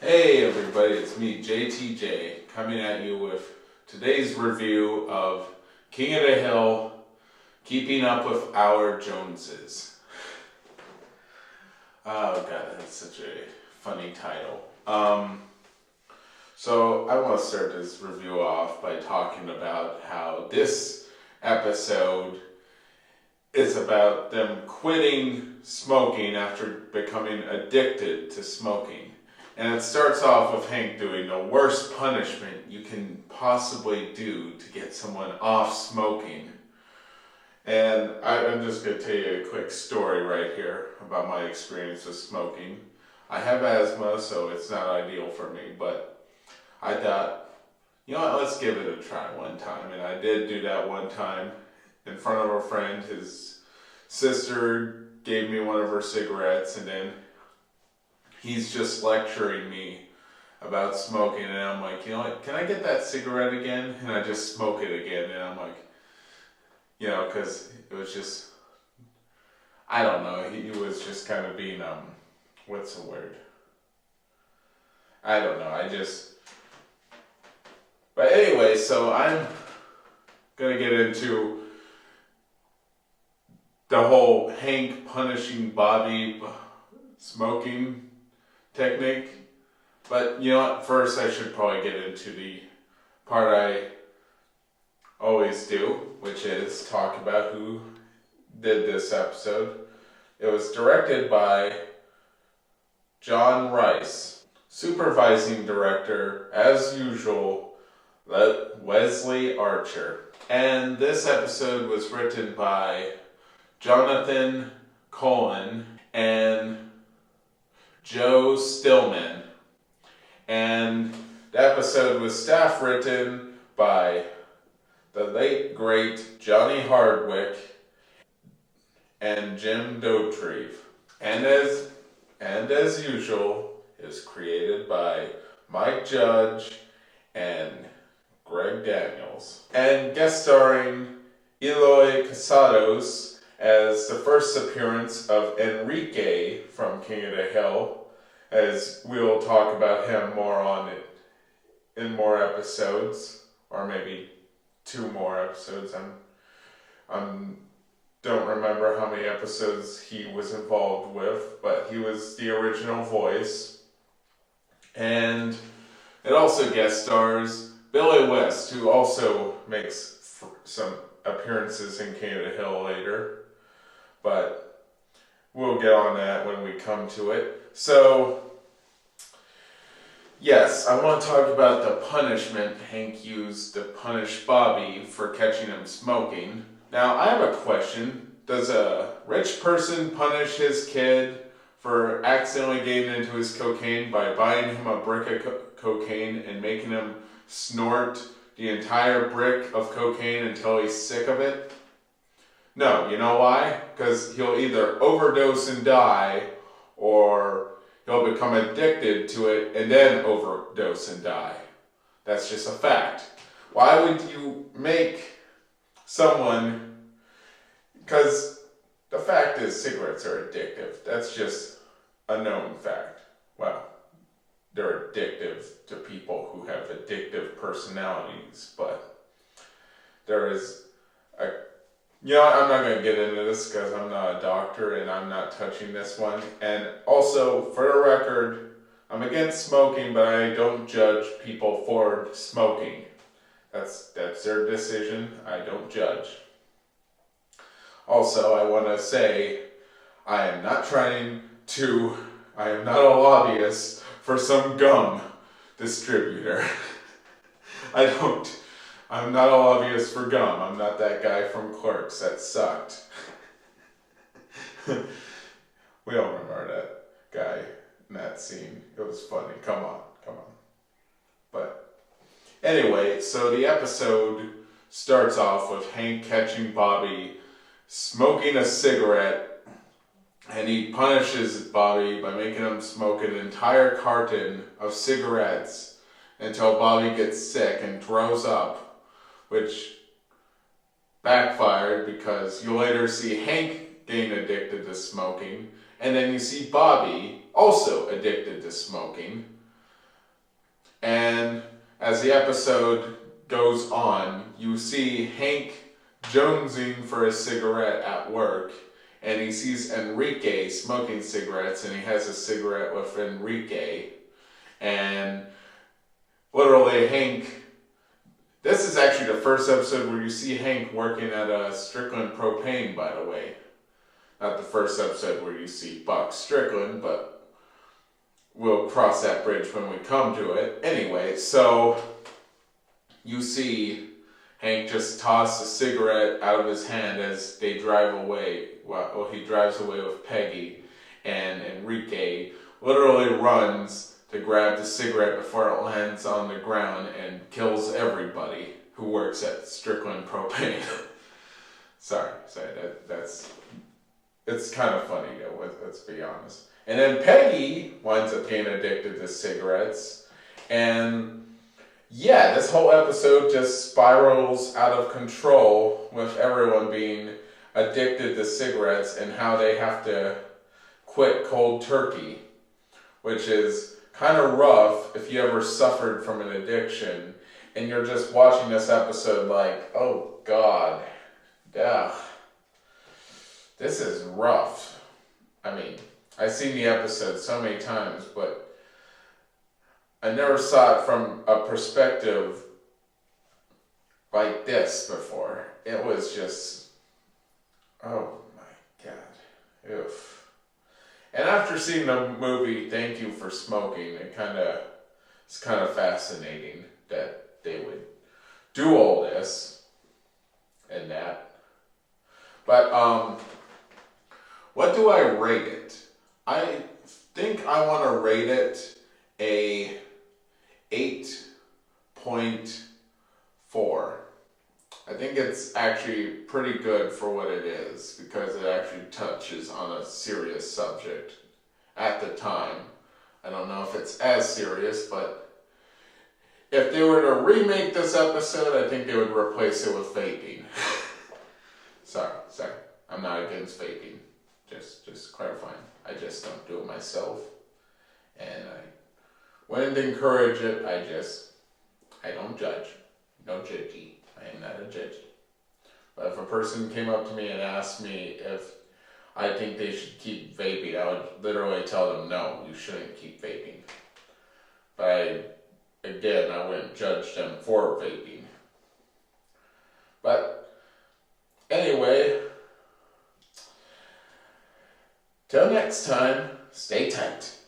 Hey everybody, it's me, JTJ, coming at you with today's review of King of the Hill, Keeping Up with Our Joneses. Oh god, that's such a funny title. So I want to start this review off by talking about how this episode is about them quitting smoking after becoming addicted to smoking. And it starts off with Hank doing the worst punishment you can possibly do to get someone off smoking. And I'm just going to tell you a quick story right here about my experience with smoking. I have asthma, so it's not ideal for me, but I thought, you know what, let's give it a try one time. And I did do that one time in front of a friend. His sister gave me one of her cigarettes, and then he's just lecturing me about smoking, and I'm like, you know what, can I get that cigarette again? And I just smoke it again, and I'm like, you know, because it was just, I don't know, he was just kind of being, what's the word? I don't know, but anyway, so I'm going to get into the whole Hank punishing Bobby smoking technique. But you know what, first I should probably get into the part I always do, which is talk about who did this episode. It was directed by John Rice. Supervising director, as usual, Wesley Archer. And this episode was written by Jonathan Cohen and Joe Stillman. And the episode was staff written by the late great Johnny Hardwick and Jim Dotrieve. And as usual, is created by Mike Judge and Greg Daniels. And guest starring Eloy Casados as the first appearance of Enrique from King of the Hill, as we'll talk about him more on it in more episodes, or maybe 2 more episodes. I don't remember how many episodes he was involved with, but he was the original voice. And it also guest stars Billy West, who also makes some appearances in King of the Hill later, but we'll get on that when we come to it. So, yes, I want to talk about the punishment Hank used to punish Bobby for catching him smoking. Now, I have a question. Does a rich person punish his kid for accidentally getting into his cocaine by buying him a brick of cocaine and making him snort the entire brick of cocaine until he's sick of it? No, you know why? Because he'll either overdose and die, or he'll become addicted to it and then overdose and die. That's just a fact. Why would you make someone... Because the fact is cigarettes are addictive. That's just a known fact. Well, they're addictive to people who have addictive personalities, but there is a... You know, I'm not going to get into this because I'm not a doctor and I'm not touching this one. And also, for the record, I'm against smoking, but I don't judge people for smoking. That's their decision. I don't judge. Also, I want to say, I am not a lobbyist for some gum distributor. I'm not a lobbyist for gum. I'm not that guy from Clerks. That sucked. We don't remember that guy in that scene. It was funny. Come on. But anyway, so the episode starts off with Hank catching Bobby smoking a cigarette, and he punishes Bobby by making him smoke an entire carton of cigarettes until Bobby gets sick and throws up, which backfired because you later see Hank getting addicted to smoking, and then you see Bobby also addicted to smoking. And as the episode goes on, you see Hank jonesing for a cigarette at work, and he sees Enrique smoking cigarettes, and he has a cigarette with Enrique. And literally Hank, this is actually the first episode where you see Hank working at a Strickland Propane, by the way. Not the first episode where you see Buck Strickland, but we'll cross that bridge when we come to it. Anyway, so you see Hank just toss a cigarette out of his hand as they drive away. Well, he drives away with Peggy, and Enrique literally runs to grab the cigarette before it lands on the ground and kills everybody who works at Strickland Propane. sorry, it's kind of funny though, let's be honest. And then Peggy winds up getting addicted to cigarettes, and yeah, this whole episode just spirals out of control with everyone being addicted to cigarettes and how they have to quit cold turkey, which is kind of rough if you ever suffered from an addiction and you're just watching this episode like, oh God, yeah, this is rough. I mean, I've seen the episode so many times, but I never saw it from a perspective like this before. It was just, oh my God, oof. And after seeing the movie Thank You for Smoking, it's kind of fascinating that they would do all this and that. But what do I rate it? I think I want to rate it a 8.4. I think it's actually pretty good for what it is, because it actually touches on a serious subject at the time. I don't know if it's as serious, but if they were to remake this episode, I think they would replace it with vaping. Sorry. I'm not against vaping. Just clarifying. I just don't do it myself. And I wouldn't encourage it. I don't judge. No judgy. I am not a judgy. But if a person came up to me and asked me if I think they should keep vaping, I would literally tell them, no, you shouldn't keep vaping. But I wouldn't judge them for vaping. But anyway, till next time, stay tight.